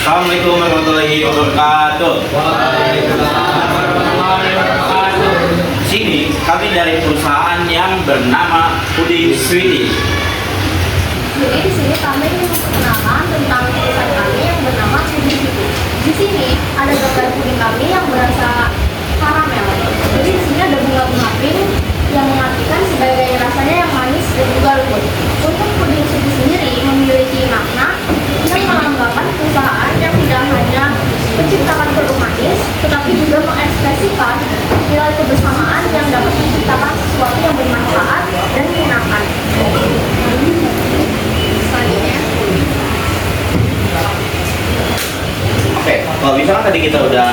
Assalamualaikum warahmatullahi wabarakatuh. Sini kami dari perusahaan yang bernama Puding Sweetie. Jadi di sini kami ingin memperkenalkan tentang perusahaan kami yang bernama Puding Sweetie. Di sini ada gambar puding kami yang berasa karamel. Jadi di sini ada bunga-bunga pink yang mengartikan sebagai rasanya yang manis dan juga lembut. Untuk Puding Sweetie sendiri memiliki makna yang melambangkan perusahaan yang tidak hanya menciptakan produk manis, tetapi juga mengekspresikan nilai kebersamaan yang dapat menciptakan sesuatu yang bermanfaat dan menyenangkan. Selanjutnya, Oke, kalau misalkan tadi kita udah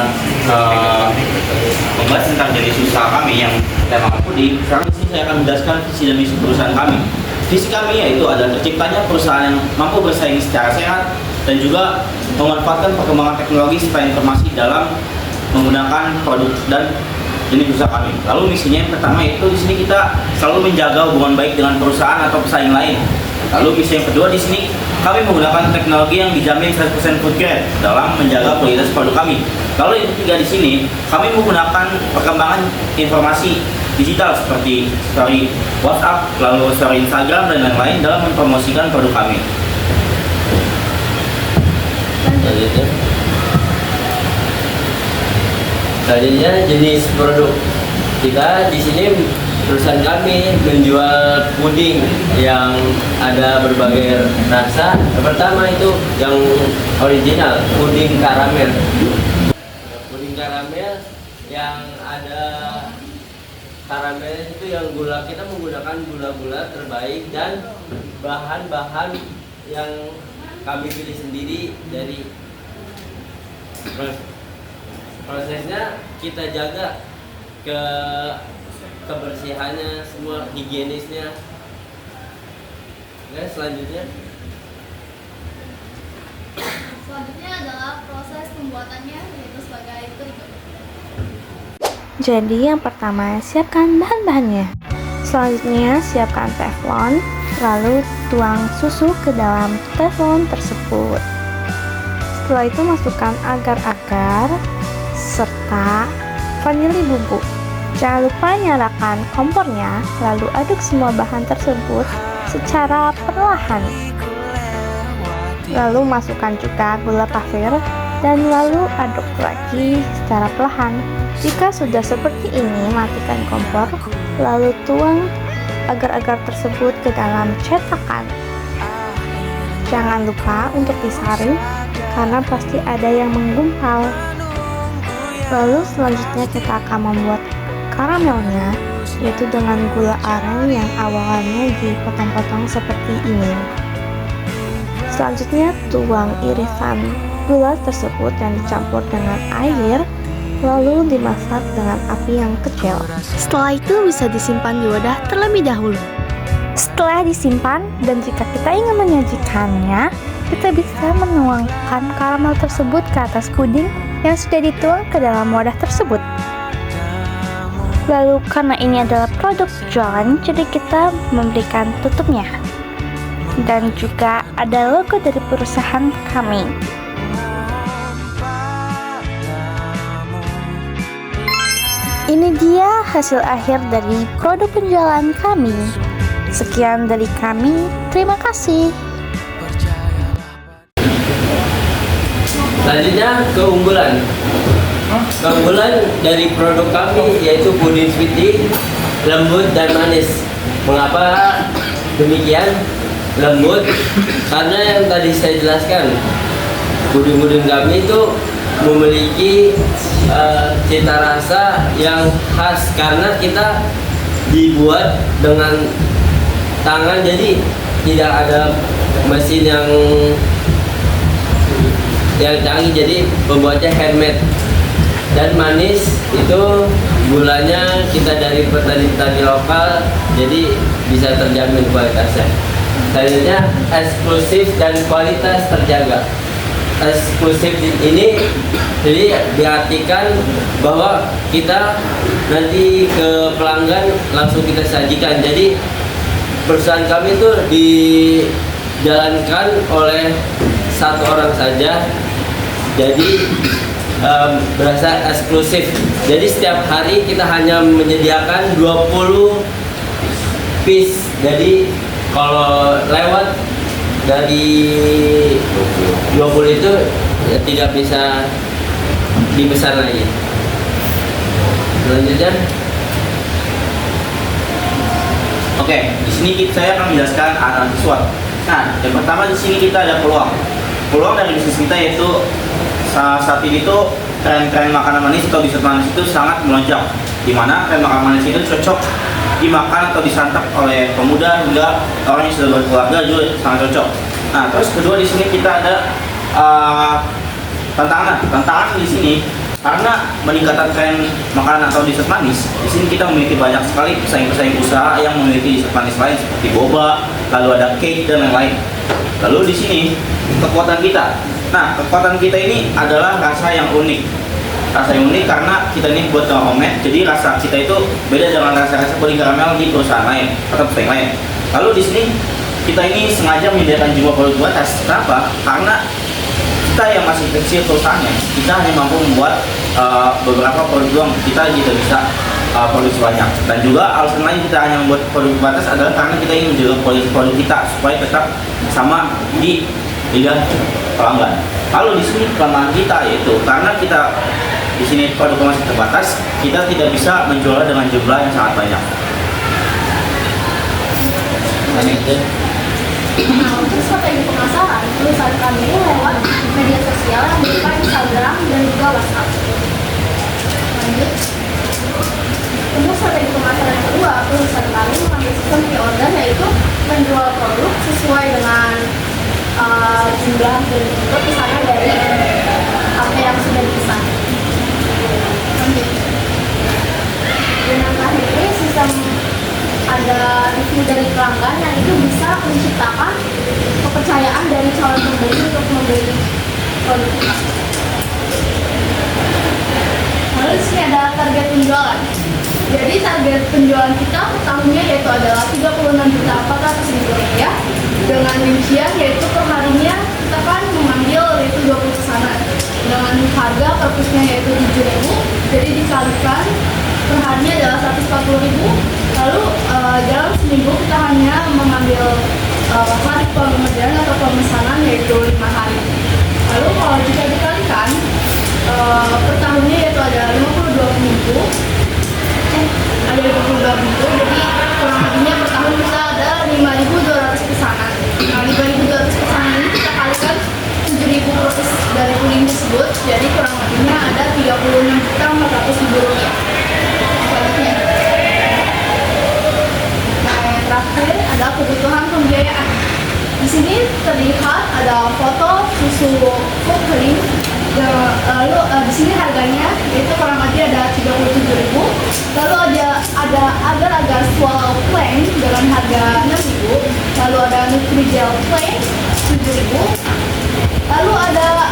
membahas tentang jenis usaha kami yang tema puding, sekarang di sini saya akan menjelaskan visi dan misi perusahaan kami. Visi kami yaitu adalah terciptanya perusahaan yang mampu bersaing secara sehat dan juga memanfaatkan perkembangan teknologi serta informasi dalam menggunakan produk dan jenis usaha kami. Lalu misinya yang pertama itu di sini kita selalu menjaga hubungan baik dengan perusahaan atau pesaing lain. Lalu misi yang kedua di sini kami menggunakan teknologi yang dijamin 100% food grade dalam menjaga kualitas produk kami. Lalu yang ketiga di sini kami menggunakan perkembangan informasi digital seperti story WhatsApp, lalu story Instagram dan lain-lain dalam mempromosikan produk kami. Selanjutnya jenis produk kita di sini perusahaan kami menjual puding yang ada berbagai rasa. Yang pertama itu yang original, puding karamel. Puding karamel yang ada karamel itu yang gula, kita menggunakan gula-gula terbaik dan bahan-bahan yang kami pilih sendiri. Dari prosesnya kita jaga kebersihannya, semua higienisnya. Oke, selanjutnya adalah proses pembuatannya, yaitu sebagai berikut. Jadi yang pertama, siapkan bahan-bahannya. Selanjutnya, siapkan teflon, lalu tuang susu ke dalam teflon tersebut. Setelah itu masukkan agar-agar serta vanili bubuk. Jangan lupa nyalakan kompornya, lalu aduk semua bahan tersebut secara perlahan. Lalu masukkan juga gula pasir dan lalu aduk lagi secara perlahan. Jika sudah seperti ini, matikan kompor, lalu tuang agar-agar tersebut ke dalam cetakan. Jangan lupa untuk disaring karena pasti ada yang menggumpal. Lalu selanjutnya kita akan membuat karamelnya, yaitu dengan gula aren yang awalnya dipotong-potong seperti ini. Selanjutnya tuang irisan gula tersebut yang dicampur dengan air, lalu dimasak dengan api yang kecil. Setelah itu bisa disimpan di wadah terlebih dahulu. Setelah disimpan dan jika kita ingin menyajikannya, kita bisa menuangkan karamel tersebut ke atas puding yang sudah dituang ke dalam wadah tersebut. Lalu karena ini adalah produk jualan, jadi kita memberikan tutupnya. Dan juga ada logo dari perusahaan kami. Ini dia hasil akhir dari produk penjualan kami. Sekian dari kami, terima kasih. selanjutnya keunggulan. Keunggulan dari produk kami yaitu puding sweetie, lembut dan manis. Mengapa demikian? Lembut karena yang tadi saya jelaskan, puding-puding kami itu memiliki cita rasa yang khas karena kita dibuat dengan tangan, jadi tidak ada mesin yang canggih, jadi pembuatnya handmade. Dan manis itu gulanya kita dari petani-petani lokal, jadi bisa terjamin kualitasnya. Selanjutnya eksklusif dan kualitas terjaga. Eksklusif ini jadi diartikan bahwa kita nanti ke pelanggan langsung kita sajikan. Jadi perusahaan kami itu dijalankan oleh satu orang saja jadi berasa eksklusif. Jadi setiap hari kita hanya menyediakan 20 piece. Jadi kalau lewat dari 20 itu ya tidak bisa dibesar lagi. Selanjutnya, Oke, di sini saya akan menjelaskan anak sesuatu. Nah, yang pertama di sini kita ada peluang. Peluang dari bisnis kita yaitu saat ini tuh tren makanan manis atau dessert manis itu sangat melonjak. Di mana tren makanan manis itu cocok dimakan atau disantap oleh pemuda hingga orang yang sudah berkeluarga juga sangat cocok. Nah, terus kedua di sini kita ada tantangan di sini. Karena meningkatkan tren makanan atau dessert manis, di sini kita memiliki banyak sekali pesaing-pesaing usaha yang memiliki dessert manis lain seperti boba, lalu ada cake dan lain-lain. Lalu di sini kekuatan kita. Nah, kekuatan kita ini adalah rasa yang unik. Rasa yang unik karena kita ini buat homemade, jadi rasa kita itu beda dengan rasa-rasa puding karamel di perusahaan lain atau pesaing lain. Lalu di sini kita ini sengaja menyediakan jumlah produk batas. Kenapa? Karena kita yang masih kecil perusahaannya, kita hanya mampu membuat beberapa produk doang, kita tidak bisa produksi banyak. Dan juga alasan lain kita hanya membuat produk batas adalah karena kita ingin menjaga kualitas produk kita supaya tetap sama di lidah pelanggan. Lalu di sini kelemahan kita yaitu karena kita di sini produk masih terbatas, kita tidak bisa menjual dengan jumlah yang sangat banyak. Nah, untuk strategi pemasaran, perusahaan kami lewat media sosial yang berupa Instagram dan juga WhatsApp. Lanjut. Untuk strategi pemasaran yang kedua, perusahaan kami mengambil sistem pre-order yaitu menjual produk sesuai dengan jumlah dan juga pesanan dari apa yang sudah dipesan. Lanjut. Dan yang terakhir ini sistem ada review dari pelanggan yang itu bisa menciptakan kepercayaan dari calon pembeli untuk membeli produk kita. Lalu di sini ada target penjualan. Jadi target penjualan kita per tahunnya yaitu adalah 36.400.000 rupiah. Dengan rincian yaitu per harinya kita kan mengambil yaitu 20 pesanan. Dengan harga per piece-nya yaitu 7.000, jadi dikalikan per harinya adalah 140.000. Lalu dalam seminggu kita hanya mengambil hari pengerjaan atau pemesanan yaitu 5 hari. Lalu kalau jika dikalikan per tahunnya yaitu ada 52 minggu, jadi kurang lebihnya per tahun kita ada 5.200 pesanan. Nah, 5.200 pesanan ini kita kalikan 7.000 proses dari puding tersebut, jadi kurang lebihnya ada 36.400.000 rupiah. Selanjutnya, terakhir adalah kebutuhan pembiayaan. Di sini terlihat ada foto susu full cream. Lalu di sini harganya yaitu kurang lebih ada 37.000. Lalu ada agar-agar swallow plain dengan harga 6.000. Lalu ada Nutrijel plain 7.000. Lalu ada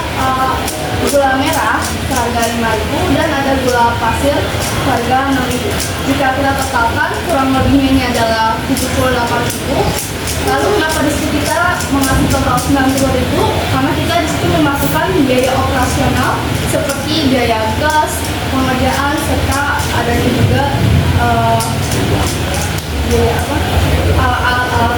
gula merah harga 5.000 dan ada gula pasir harga 6.000. Jika kita totalkan kurang lebihnya ini adalah 78.000. Lalu kenapa di situ kita mengasih total 90.000? Karena kita di situ memasukkan biaya operasional seperti biaya gas, pengerjaan serta ada juga biaya alat-alat.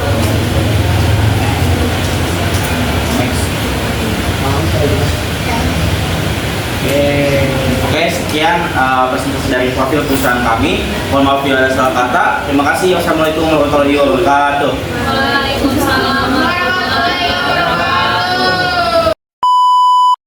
Oke, sekian presentasi dari profil perusahaan kami. Mohon maaf bila ada salah kata. Terima kasih. Wassalamualaikum warahmatullahi wabarakatuh.